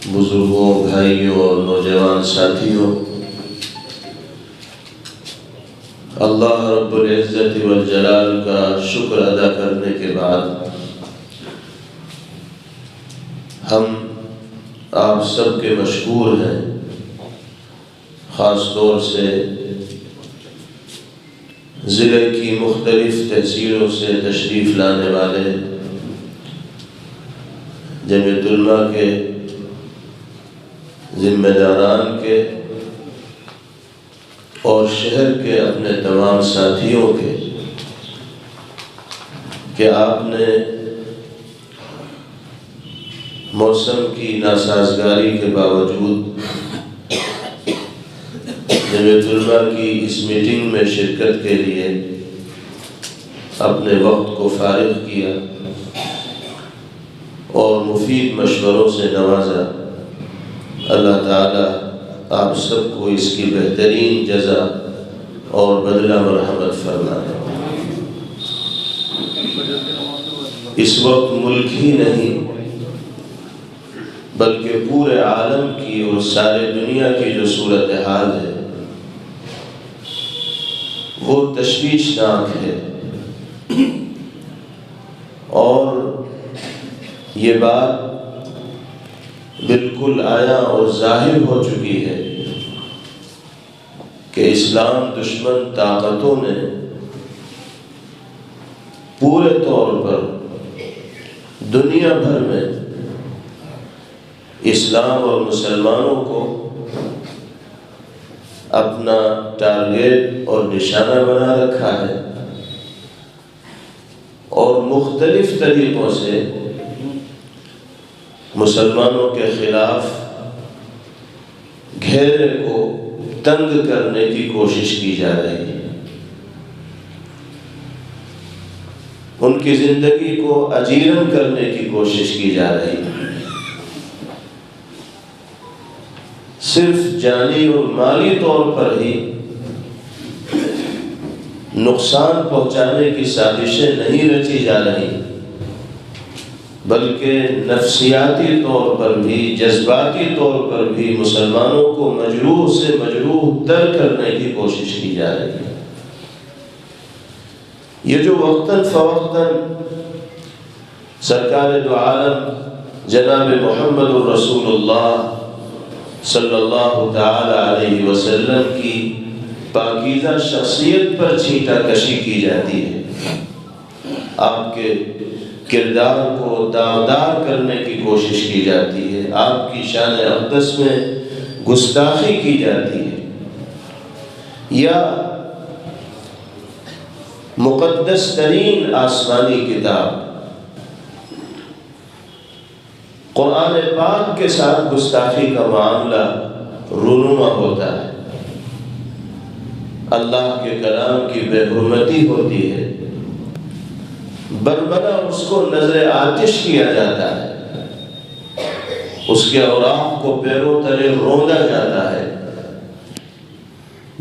بزرگوں، بھائیوں اور نوجوان ساتھیوں، اللہ رب العزت والجلال کا شکر ادا کرنے کے بعد ہم آپ سب کے مشکور ہیں، خاص طور سے ضلع کی مختلف تحصیلوں سے تشریف لانے والے جمعیت علماء کے ذمہ داران کے اور شہر کے اپنے تمام ساتھیوں کے کہ آپ نے موسم کی ناسازگاری کے باوجود جمعیت علماء کی اس میٹنگ میں شرکت کے لیے اپنے وقت کو فارغ کیا اور مفید مشوروں سے نوازا۔ اللہ تعالیٰ آپ سب کو اس کی بہترین جزا اور بدلہ مرحمت فرمائے۔ اس وقت ملک ہی نہیں بلکہ پورے عالم کی اور سارے دنیا کی جو صورتحال ہے وہ تشویشناک ہے، اور یہ بات بالکل عیاں اور ظاہر ہو چکی ہے کہ اسلام دشمن طاقتوں نے پورے طور پر دنیا بھر میں اسلام اور مسلمانوں کو اپنا ٹارگیٹ اور نشانہ بنا رکھا ہے، اور مختلف طریقوں سے مسلمانوں کے خلاف گھیرے کو تنگ کرنے کی کوشش کی جا رہی ہے، ان کی زندگی کو اجیرن کرنے کی کوشش کی جا رہی ہے، صرف جانی اور مالی طور پر ہی نقصان پہنچانے کی سازشیں نہیں رچی جا رہی بلکہ نفسیاتی طور پر بھی، جذباتی طور پر بھی مسلمانوں کو مجروح سے مجروح تر کرنے کی کوشش کی جا رہی ہے۔ یہ جو وقتاً فوقتاً سرکار دو عالم جناب محمد الرسول اللہ صلی اللہ تعالی علیہ وسلم کی پاکیزہ شخصیت پر چھینٹا کشی کی جاتی ہے، آپ کے کردار کو داغدار کرنے کی کوشش کی جاتی ہے، آپ کی شان اقدس میں گستاخی کی جاتی ہے، یا مقدس ترین آسمانی کتاب قرآن پاک کے ساتھ گستاخی کا معاملہ رونما ہوتا ہے، اللہ کے کلام کی بے حرمتی ہوتی ہے، بربنا اس کو نظر آتش کیا جاتا ہے، اس کے اوراق کو پیروں تلے روندا جاتا ہے۔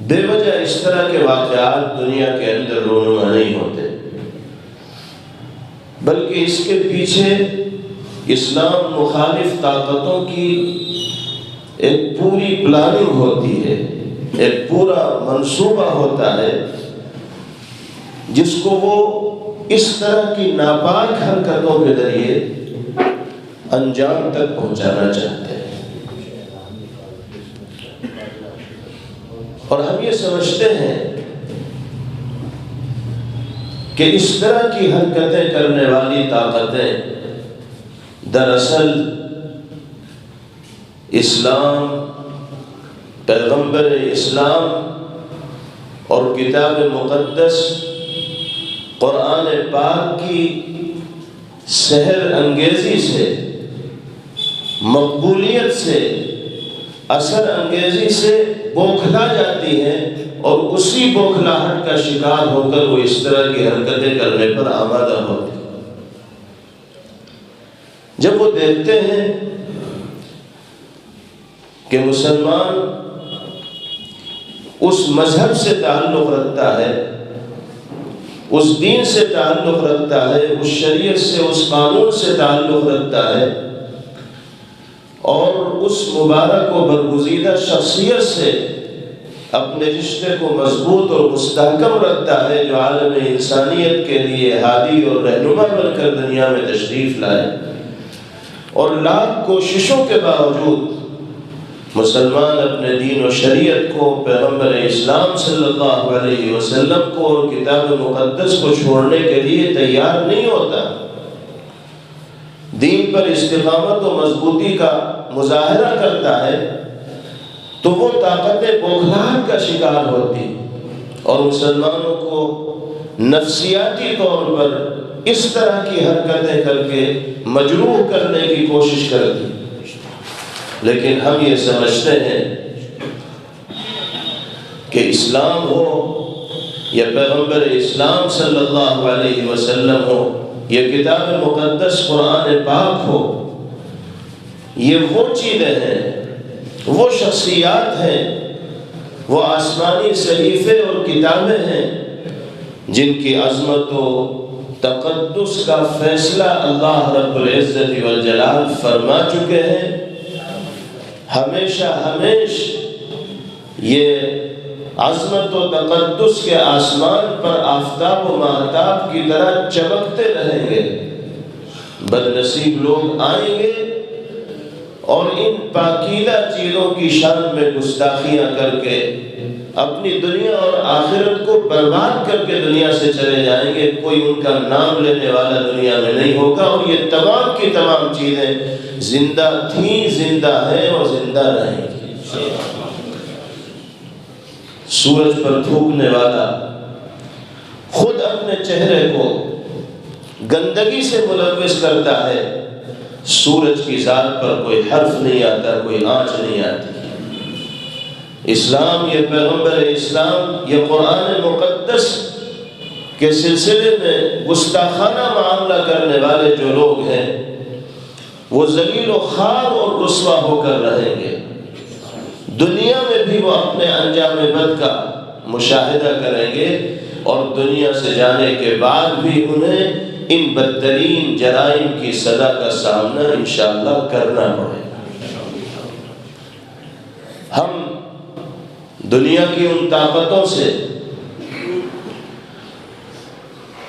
بے وجہ اس طرح کے واقعات دنیا کے اندر رونما نہیں ہوتے، بلکہ اس کے پیچھے اسلام مخالف طاقتوں کی ایک پوری پلاننگ ہوتی ہے، ایک پورا منصوبہ ہوتا ہے جس کو وہ اس طرح کی ناپاک حرکتوں کے ذریعے انجام تک پہنچانا چاہتے ہیں، اور ہم یہ سمجھتے ہیں کہ اس طرح کی حرکتیں کرنے والی طاقتیں دراصل اسلام، پیغمبر اسلام اور کتاب مقدس قرآن پاک کی سحر انگیزی سے، مقبولیت سے، اثر انگیزی سے بوکھلا جاتی ہیں، اور اسی بوکھلاہٹ کا شکار ہو کر وہ اس طرح کی حرکتیں کرنے پر آمادہ ہوتے ہیں۔ جب وہ دیکھتے ہیں کہ مسلمان اس مذہب سے تعلق رکھتا ہے، اس دین سے تعلق رکھتا ہے، اس شریعت سے، اس قانون سے تعلق رکھتا ہے، اور اس مبارک و برگزیدہ شخصیت سے اپنے رشتے کو مضبوط اور مستحکم رکھتا ہے جو عالم انسانیت کے لیے ہادی اور رہنما بن کر دنیا میں تشریف لائے، اور لاکھ کوششوں کے باوجود مسلمان اپنے دین و شریعت کو، پیغمبر اسلام صلی اللہ علیہ وسلم کو اور کتاب مقدس کو چھوڑنے کے لیے تیار نہیں ہوتا، دین پر استقامت و مضبوطی کا مظاہرہ کرتا ہے، تو وہ طاقت بوکھلاہٹ کا شکار ہوتی اور مسلمانوں کو نفسیاتی طور پر اس طرح کی حرکتیں کر کے مجروح کرنے کی کوشش کرتی۔ لیکن ہم یہ سمجھتے ہیں کہ اسلام ہو یا پیغمبر اسلام صلی اللہ علیہ وسلم ہو یا کتاب مقدس قرآن پاک ہو، یہ وہ چیزیں ہیں، وہ شخصیات ہیں، وہ آسمانی صحیفے اور کتابیں ہیں جن کی عظمت و تقدس کا فیصلہ اللہ رب العزت والجلال فرما چکے ہیں۔ ہمیشہ یہ عظمت و تقدس کے آسمان پر آفتاب و ماہتاب کی طرح چمکتے رہیں گے۔ بدنصیب لوگ آئیں گے اور ان پاکیزہ چیزوں کی شان میں گستاخیاں کر کے اپنی دنیا اور آخرت کو برباد کر کے دنیا سے چلے جائیں گے، کوئی ان کا نام لینے والا دنیا میں نہیں ہوگا، اور یہ تمام کی تمام چیزیں زندہ تھیں، زندہ ہیں اور زندہ رہیں گی۔ سورج پر تھوکنے والا خود اپنے چہرے کو گندگی سے ملوث کرتا ہے، سورج کی ذات پر کوئی حرف نہیں آتا، کوئی آنچ نہیں آتی۔ اسلام، یہ پیغمبر اسلام، یہ قرآن مقدس کے سلسلے میں گستاخانہ معاملہ کرنے والے جو لوگ ہیں وہ ذلیل و خوار اور رسوا ہو کر رہیں گے۔ دنیا میں بھی وہ اپنے انجام بد کا مشاہدہ کریں گے، اور دنیا سے جانے کے بعد بھی انہیں ان بدترین جرائم کی سزا کا سامنا انشاءاللہ کرنا پڑے گا۔ ہم دنیا کی ان طاقتوں سے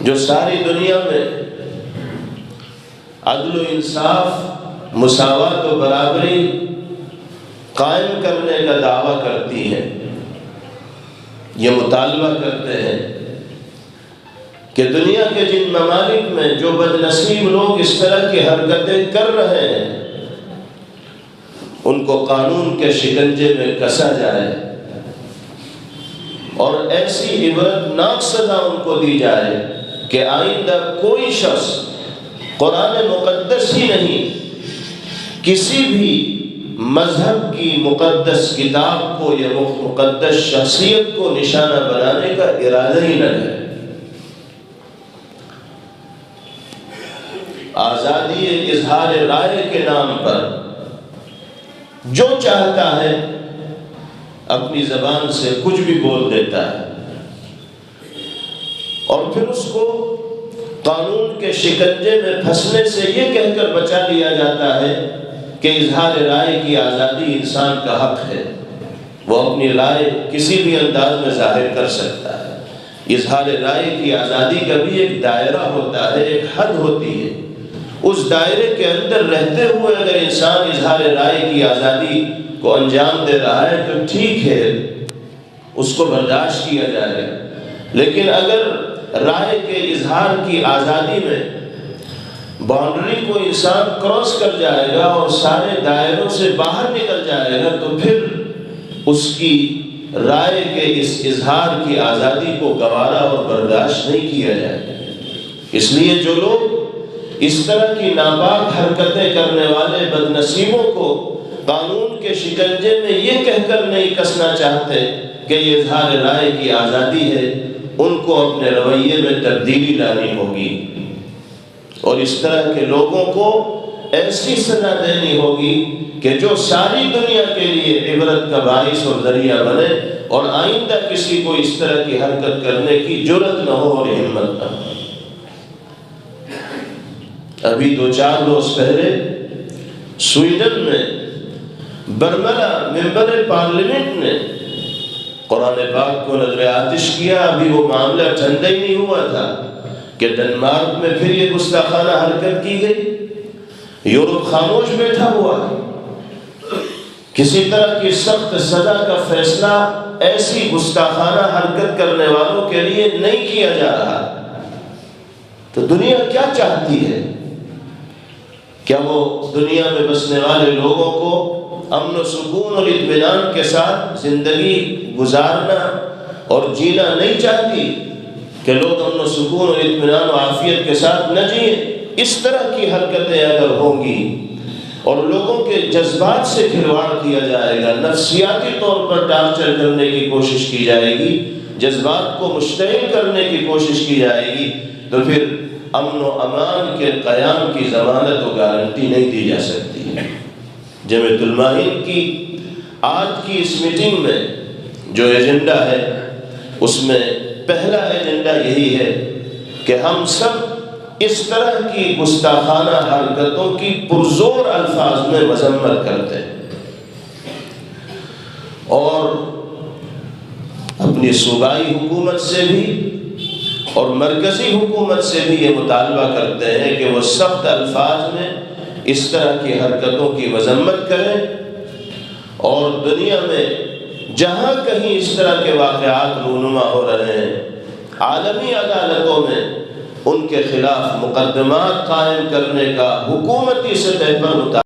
جو ساری دنیا میں عدل و انصاف، مساوات و برابری قائم کرنے کا دعویٰ کرتی ہے، یہ مطالبہ کرتے ہیں کہ دنیا کے جن ممالک میں جو بدنصیب لوگ اس طرح کی حرکتیں کر رہے ہیں ان کو قانون کے شکنجے میں کسا جائے اور ایسی عبرتناک سزا ان کو دی جائے کہ آئندہ کوئی شخص قرآن مقدس ہی نہیں، کسی بھی مذہب کی مقدس کتاب کو یا مقدس شخصیت کو نشانہ بنانے کا ارادہ ہی نہ کرے۔ آزادی اظہار رائے کے نام پر جو چاہتا ہے اپنی زبان سے کچھ بھی بول دیتا ہے، اور پھر اس کو قانون کے شکنجے میں پھنسنے سے یہ کہہ کر بچا لیا جاتا ہے کہ اظہار رائے کی آزادی انسان کا حق ہے، وہ اپنی رائے کسی بھی انداز میں ظاہر کر سکتا ہے۔ اظہار رائے کی آزادی کا بھی ایک دائرہ ہوتا ہے، ایک حد ہوتی ہے، اس دائرے کے اندر رہتے ہوئے اگر انسان اظہار رائے کی آزادی کو انجام دے رہا ہے تو ٹھیک ہے، اس کو برداشت کیا جائے گا، لیکن اگر رائے کے اظہار کی آزادی میں باؤنڈری کو انسان کراس کر جائے گا اور سارے دائروں سے باہر نکل جائے گا تو پھر اس کی رائے کے اس اظہار کی آزادی کو گوارا اور برداشت نہیں کیا جائے گا۔ اس لیے جو لوگ اس طرح کی ناپاک حرکتیں کرنے والے بدنصیبوں کو قانون کے شکنجے میں یہ کہہ کر نہیں کسنا چاہتے کہ یہ اظہار رائے کی آزادی ہے، ان کو اپنے رویے میں تبدیلی لانی ہوگی، اور اس طرح کے لوگوں کو ایسی سزا دینی ہوگی کہ جو ساری دنیا کے لیے عبرت کا باعث اور ذریعہ بنے، اور آئندہ کسی کو اس طرح کی حرکت کرنے کی جرأت نہ ہو اور ہمت نہ ہو۔ ابھی 2-4 روز پہلے سویڈن میں برملا ممبر پارلیمنٹ نے قرآن پاک کو نظر آتش کیا. ابھی وہ معاملہ ٹھنڈا ہی نہیں ہوا تھا کہ ڈنمارک میں پھر یہ گستاخانہ حرکت کی گئی. یورپ خاموش بیٹھا ہوا ہے. کسی طرح کی سخت سزا کا فیصلہ ایسی گستاخانہ حرکت کرنے والوں کے لیے نہیں کیا جا رہا. تو دنیا کیا چاہتی ہے؟ کیا وہ دنیا میں بسنے والے لوگوں کو امن و سکون اور اطمینان کے ساتھ زندگی گزارنا اور جینا نہیں چاہتی کہ لوگ امن و سکون اور اطمینان و عافیت کے ساتھ نہ جئیں؟ اس طرح کی حرکتیں اگر ہوں گی اور لوگوں کے جذبات سے کھلواڑ کیا جائے گا، نفسیاتی طور پر ٹارچر کرنے کی کوشش کی جائے گی، جذبات کو مشتعل کرنے کی کوشش کی جائے گی، تو پھر امن و امان کے قیام کی ضمانت و گارنٹی نہیں دی جا سکتی. جمعیت علماء کی آج کی اس میٹنگ میں جو ایجنڈا ہے اس میں پہلا ایجنڈا یہی ہے کہ ہم سب اس طرح کی گستاخانہ حرکتوں کی پرزور الفاظ میں مذمت کرتے ہیں اور اپنی صوبائی حکومت سے بھی اور مرکزی حکومت سے بھی یہ مطالبہ کرتے ہیں کہ وہ سخت الفاظ میں اس طرح کی حرکتوں کی مذمت کریں اور دنیا میں جہاں کہیں اس طرح کے واقعات رونما ہو رہے ہیں عالمی عدالتوں میں ان کے خلاف مقدمات قائم کرنے کا حکومتی سطح پر